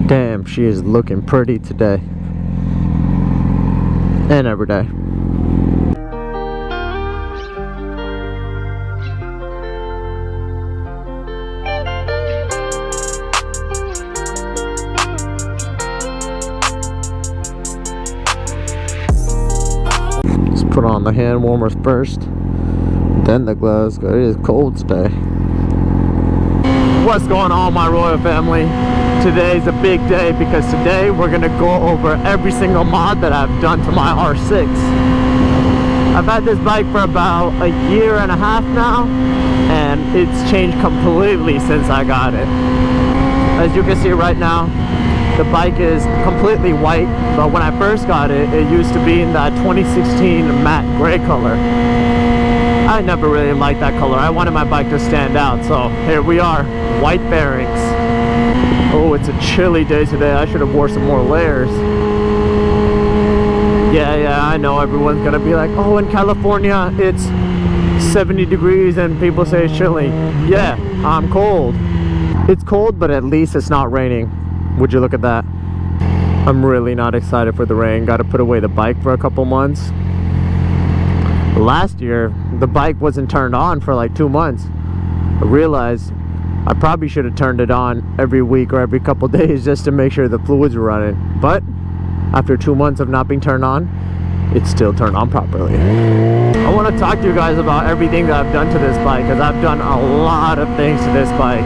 Damn, she is looking pretty today. And every day. Let's put on the hand warmers first, then the gloves. It is cold today. What's going on, my royal family? Today's a big day because today we're gonna go over every single mod that I've done to my R6. I've had this bike for about a year and a half now, and it's changed completely since I got it. As you can see right now, the bike is completely white, but when I first got it, it used to be in that 2016 matte gray color. I never really liked that color. I wanted my bike to stand out, so here we are, white bearings. Oh, it's a chilly day today. I should have wore some more layers. Yeah, I know everyone's gonna be like, oh, in California it's 70 degrees and people say it's chilly. Yeah, I'm cold. It's cold, but at least it's not raining. Would you look at that? I'm really not excited for the rain. Got to put away the bike for a couple months. Last year, the bike wasn't turned on for like 2 months. I realized I probably should have turned it on every week or every couple days just to make sure the fluids were running. But after 2 months of not being turned on, it's still turned on properly. I want to talk to you guys about everything that I've done to this bike, because I've done a lot of things to this bike.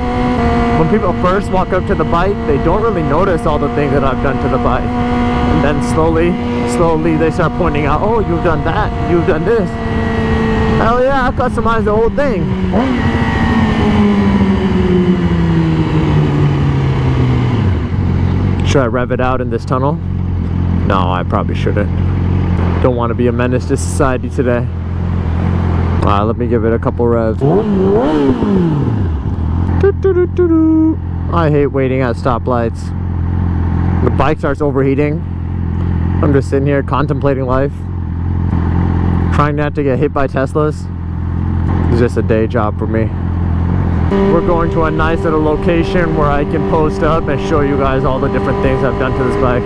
When people first walk up to the bike, they don't really notice all the things that I've done to the bike. And then slowly they start pointing out, oh, you've done that, you've done this. Hell yeah, I customized the whole thing. Should I rev it out in this tunnel? No, I probably shouldn't. Don't want to be a menace to society today. Let me give it a couple revs. I hate waiting at stoplights. The bike starts overheating. I'm just sitting here contemplating life, trying not to get hit by Teslas. It's just a day job for me. We're going to a nice little location where I can post up and show you guys all the different things I've done to this bike.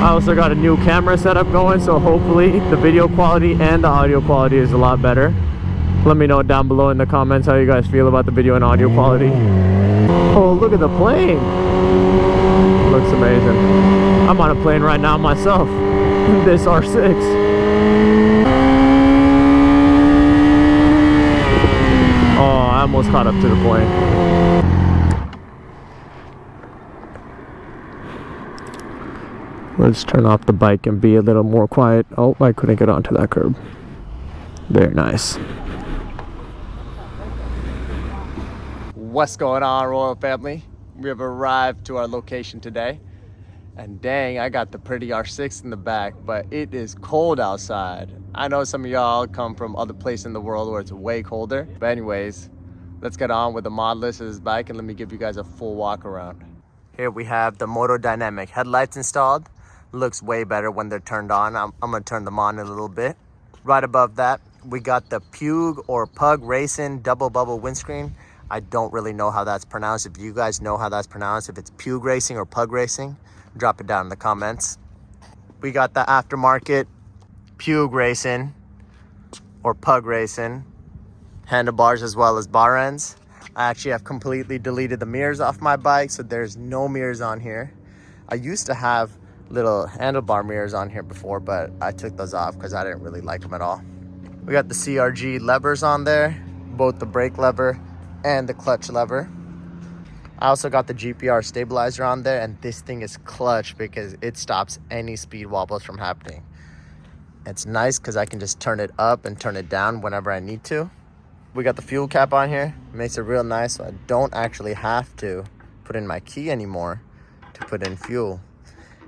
I also got a new camera setup going, so hopefully the video quality and the audio quality is a lot better. Let me know down below in the comments how you guys feel about the video and audio quality. Oh, look at the plane. Looks amazing. I'm on a plane right now myself. This R6. Oh, I almost caught up to the plane. Let's turn off the bike and be a little more quiet. Oh, I couldn't get onto that curb. Very nice. What's going on, royal family? We have arrived to our location today. And dang, I got the pretty R6 in the back, but it is cold outside. I know some of y'all come from other places in the world where it's way colder. But anyways, let's get on with the mod list of this bike and let me give you guys a full walk around. Here we have the Moto Dynamic headlights installed. Looks way better when they're turned on. I'm gonna turn them on in a little bit. Right above that, we got the Pug or Pug Racing double bubble windscreen. I don't really know how that's pronounced. If you guys know how that's pronounced, if it's Pug Racing or Pug Racing, drop it down in the comments. We got the aftermarket Pug Racing or Pug Racing handlebars as well as bar ends. I actually have completely deleted the mirrors off my bike, so there's no mirrors on here. I used to have little handlebar mirrors on here before, but I took those off because I didn't really like them at all. We got the CRG levers on there, both the brake lever and the clutch lever. I also got the GPR stabilizer on there, and this thing is clutch because it stops any speed wobbles from happening. It's nice because I can just turn it up and turn it down whenever I need to. We got the fuel cap on here. It makes it real nice, so I don't actually have to put in my key anymore to put in fuel.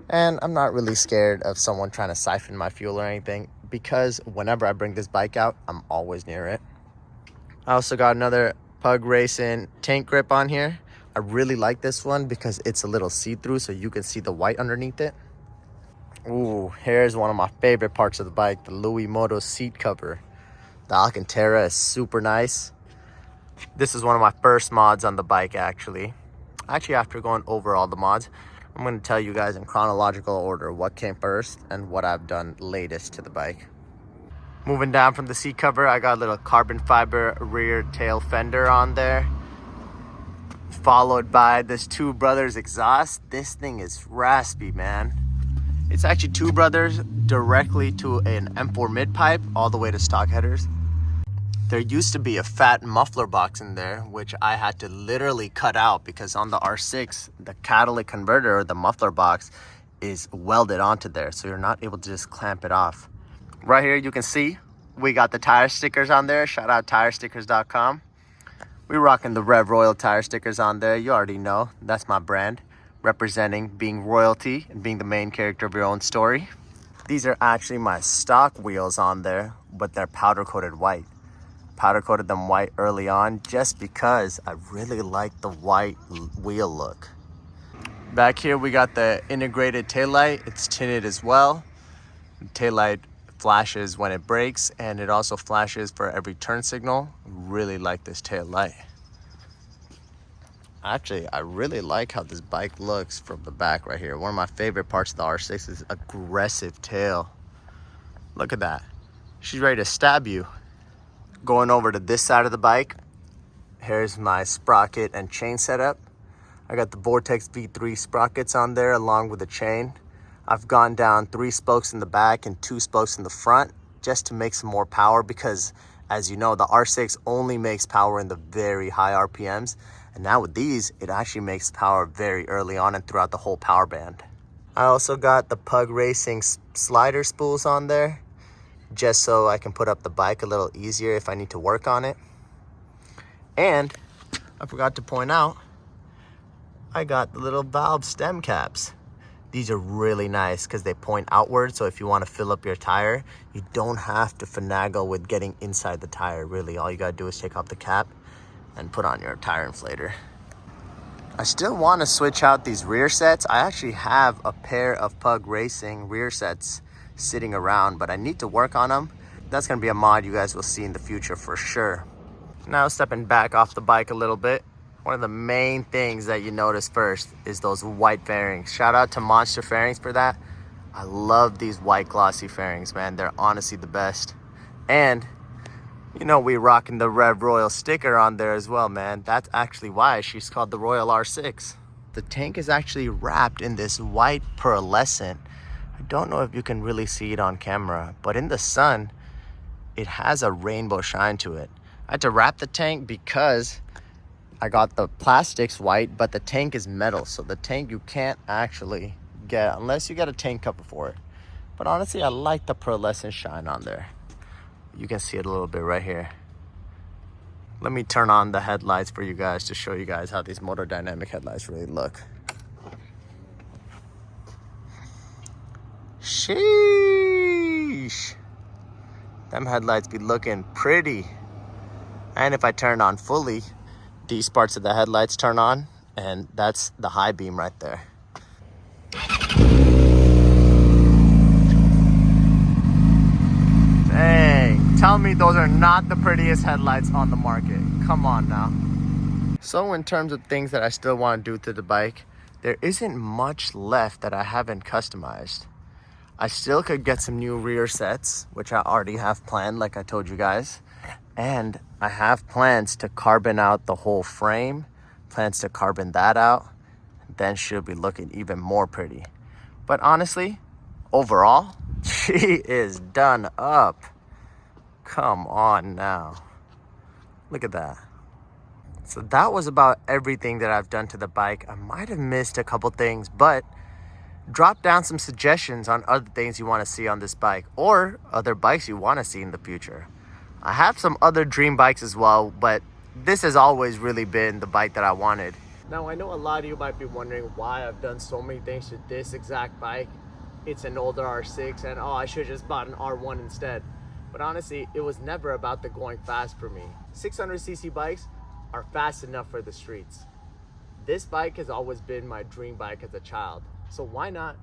And I'm not really scared of someone trying to siphon my fuel or anything, because whenever I bring this bike out, I'm always near it. I also got another Pug Racing tank grip on here. I really like this one because it's a little see-through, so you can see the white underneath it. Ooh, here's one of my favorite parts of the bike, the Louis Moto seat cover. The Alcantara is super nice. This is one of my first mods on the bike, actually. Actually, after going over all the mods, I'm going to tell you guys in chronological order what came first and what I've done latest to the bike. Moving down from the seat cover, I got a little carbon fiber rear tail fender on there, followed by this Two Brothers exhaust. This thing is raspy, man. It's actually Two Brothers directly to an M4 mid pipe all the way to stock headers. There used to be a fat muffler box in there, which I had to literally cut out because on the R6, the catalytic converter or the muffler box is welded onto there, so you're not able to just clamp it off. Right here, you can see we got the tire stickers on there. Shout out tirestickers.com. We're rocking the Rev Royal tire stickers on there. You already know, that's my brand, representing being royalty and being the main character of your own story. These are actually my stock wheels on there, but they're powder coated white. Powder coated them white early on just because I really like the white wheel look. Back here we got the integrated taillight. It's tinted as well. The taillight flashes when it brakes, and it also flashes for every turn signal. Really like this tail light. Actually, I really like how this bike looks from the back right here. One of my favorite parts of the R6 is aggressive tail. Look at that. She's ready to stab you. Going over to this side of the bike, here's my sprocket and chain setup. I got the Vortex V3 sprockets on there along with the chain. I've gone down 3 spokes in the back and 2 spokes in the front just to make some more power because, as you know, the R6 only makes power in the very high RPMs. And now with these, it actually makes power very early on and throughout the whole power band. I also got the Pug Racing slider spools on there just so I can put up the bike a little easier if I need to work on it. And I forgot to point out, I got the little valve stem caps. These are really nice because they point outward, so if you want to fill up your tire, you don't have to finagle with getting inside the tire. Really, all you gotta do is take off the cap and put on your tire inflator. I still want to switch out these rear sets. I actually have a pair of Pug Racing rear sets sitting around, but I need to work on them. That's gonna be a mod you guys will see in the future for sure. Now stepping back off the bike a little bit, one of the main things that you notice first is those white fairings. Shout out to Monster Fairings for that. I love these white glossy fairings, man. They're honestly the best. And you know, we rocking the Rev Royal sticker on there as well, man. That's actually why she's called the Royal R6. The tank is actually wrapped in this white pearlescent. I don't know if you can really see it on camera, but in the sun, it has a rainbow shine to it. I had to wrap the tank because I got the plastics white, but the tank is metal. So the tank you can't actually get unless you get a tank cover for it. But honestly, I like the pearlescent shine on there. You can see it a little bit right here. Let me turn on the headlights for you guys to show you guys how these motor dynamic headlights really look. Sheesh. Them headlights be looking pretty. And if I turn on fully, these parts of the headlights turn on, and that's the high beam right there. Dang, tell me those are not the prettiest headlights on the market. Come on now. So in terms of things that I still want to do to the bike, there isn't much left that I haven't customized. I still could get some new rear sets, which I already have planned, like I told you guys. And I have plans to carbon out the whole frame, plans to carbon that out, then she'll be looking even more pretty. But honestly, overall, she is done up. Come on now. Look at that. So that was about everything that I've done to the bike. I might have missed a couple things, but drop down some suggestions on other things you want to see on this bike or other bikes you want to see in the future. I have some other dream bikes as well, but this has always really been the bike that I wanted. Now, I know a lot of you might be wondering why I've done so many things to this exact bike. It's an older R6 and I should have just bought an R1 instead. But honestly, it was never about the going fast for me. 600cc bikes are fast enough for the streets. This bike has always been my dream bike as a child. So why not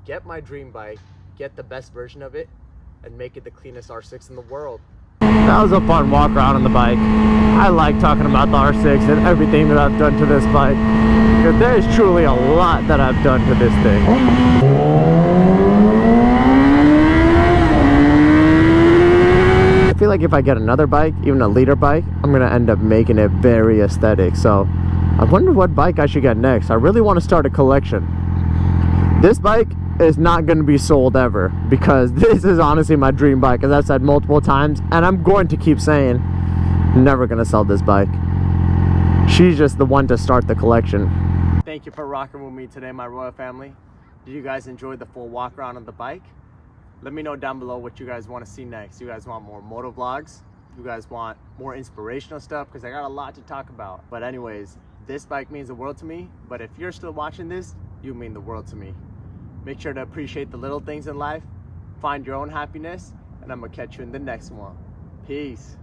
get my dream bike, get the best version of it, and make it the cleanest R6 in the world? That was a fun walk around on the bike. I like talking about the R6 and everything that I've done to this bike, because there is truly a lot that I've done to this thing. I feel like if I get another bike, even a liter bike, I'm gonna end up making it very aesthetic. So I wonder what bike I should get next. I really want to start a collection. This bike is not going to be sold ever, because this is honestly my dream bike, as I've said multiple times, and I'm going to keep saying never going to sell this bike. She's just the one to start the collection. Thank you for rocking with me today, my royal family. Did you guys enjoy the full walk around on the bike? Let me know down below what you guys want to see next. You guys want more moto vlogs? You guys want more inspirational stuff? Because I got a lot to talk about. But anyways, this bike means the world to me. But if you're still watching this, you mean the world to me. Make sure to appreciate the little things in life, find your own happiness, and I'm gonna catch you in the next one. Peace.